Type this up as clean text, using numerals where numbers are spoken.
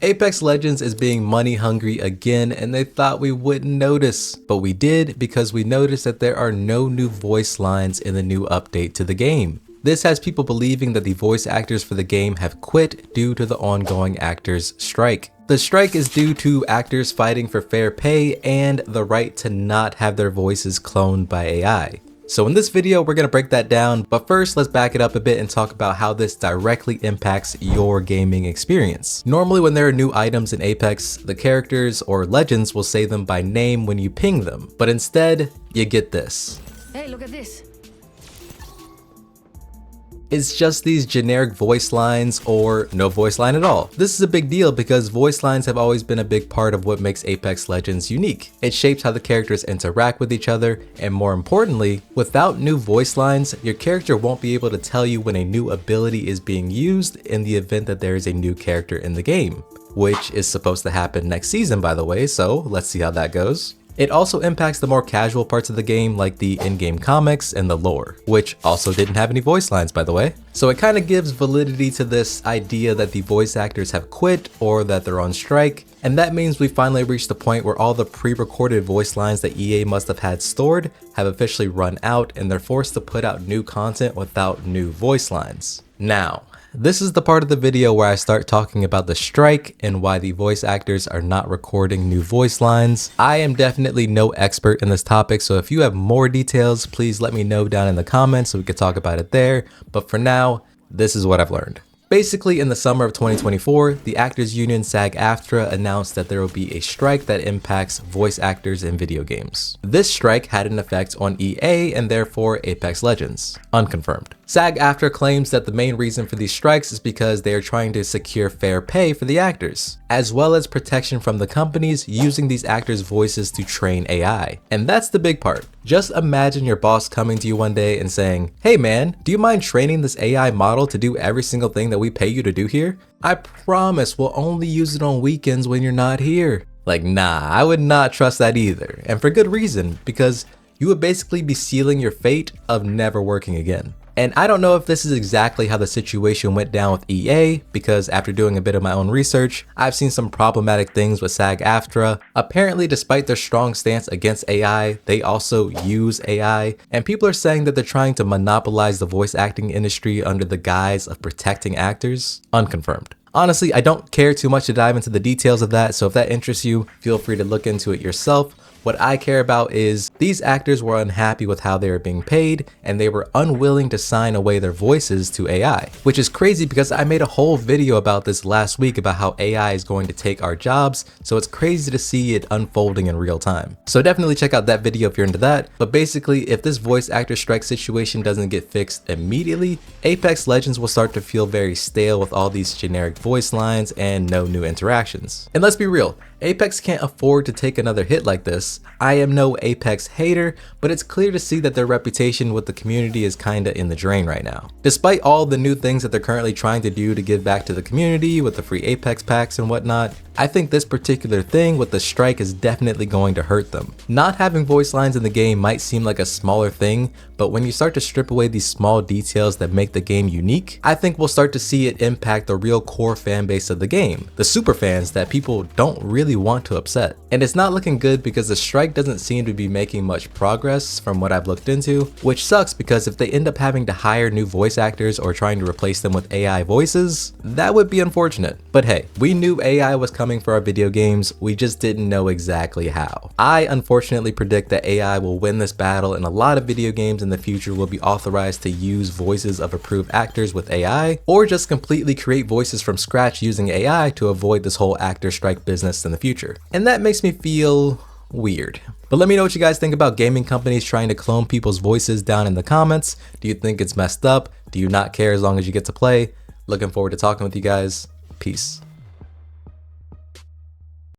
Apex Legends is being money hungry again, and they thought we wouldn't notice, but we did because we noticed that there are no new voice lines in the new update to the game. This has people believing that the voice actors for the game have quit due to the ongoing actors' strike. The strike is due to actors fighting for fair pay and the right to not have their voices cloned by AI. So in this video, we're going to break that down, but first let's back it up a bit and talk about how this directly impacts your gaming experience. Normally when there are new items in Apex, the characters or legends will say them by name when you ping them, but instead you get this. Hey, look at this. It's just these generic voice lines or no voice line at all. This is a big deal because voice lines have always been a big part of what makes Apex Legends unique. It shapes how the characters interact with each other, and more importantly, without new voice lines, your character won't be able to tell you when a new ability is being used in the event that there is a new character in the game, which is supposed to happen next season, by the way, so let's see how that goes. It also impacts the more casual parts of the game like the in-game comics and the lore, which also didn't have any voice lines, by the way. So it kind of gives validity to this idea that the voice actors have quit or that they're on strike, and that means we finally reached the point where all the pre-recorded voice lines that EA must have had stored have officially run out, and they're forced to put out new content without new voice lines. Now, this is the part of the video where I start talking about the strike and why the voice actors are not recording new voice lines. I am definitely no expert in this topic, so if you have more details, please let me know down in the comments so we could talk about it there. But for now, this is what I've learned. Basically, in the summer of 2024, the actors union SAG-AFTRA announced that there will be a strike that impacts voice actors in video games. This strike had an effect on EA and therefore Apex Legends. Unconfirmed. SAG-AFTRA claims that the main reason for these strikes is because they are trying to secure fair pay for the actors, as well as protection from the companies using these actors' voices to train AI. And that's the big part. Just imagine your boss coming to you one day and saying, "Hey man, do you mind training this AI model to do every single thing that we pay you to do here? I promise we'll only use it on weekends when you're not here." Like, nah, I would not trust that either. And for good reason, because you would basically be sealing your fate of never working again. And I don't know if this is exactly how the situation went down with EA, because after doing a bit of my own research, I've seen some problematic things with SAG-AFTRA. Apparently, despite their strong stance against AI, they also use AI, and people are saying that they're trying to monopolize the voice acting industry under the guise of protecting actors. Unconfirmed. Honestly, I don't care too much to dive into the details of that, so if that interests you, feel free to look into it yourself. What I care about is these actors were unhappy with how they were being paid, and they were unwilling to sign away their voices to AI, which is crazy because I made a whole video about this last week about how AI is going to take our jobs, so it's crazy to see it unfolding in real time. So definitely check out that video if you're into that. But basically, if this voice actor strike situation doesn't get fixed immediately, Apex Legends will start to feel very stale with all these generic voice lines and no new interactions. And let's be real, Apex can't afford to take another hit like this. I am no Apex hater, but it's clear to see that their reputation with the community is kinda in the drain right now. Despite all the new things that they're currently trying to do to give back to the community with the free Apex packs and whatnot, I think this particular thing with the strike is definitely going to hurt them. Not having voice lines in the game might seem like a smaller thing, but when you start to strip away these small details that make the game unique, I think we'll start to see it impact the real core fan base of the game, the super fans that people don't really want to upset. And it's not looking good because the strike doesn't seem to be making much progress from what I've looked into, which sucks because if they end up having to hire new voice actors or trying to replace them with AI voices, that would be unfortunate. But hey, we knew AI was coming for our video games, we just didn't know exactly how. I unfortunately predict that AI will win this battle, and a lot of video games in the future will be authorized to use voices of approved actors with AI, or just completely create voices from scratch using AI to avoid this whole actor strike business in the future. And that makes me feel weird. But let me know what you guys think about gaming companies trying to clone people's voices down in the comments. Do you think it's messed up? Do you not care as long as you get to play? Looking forward to talking with you guys. Peace.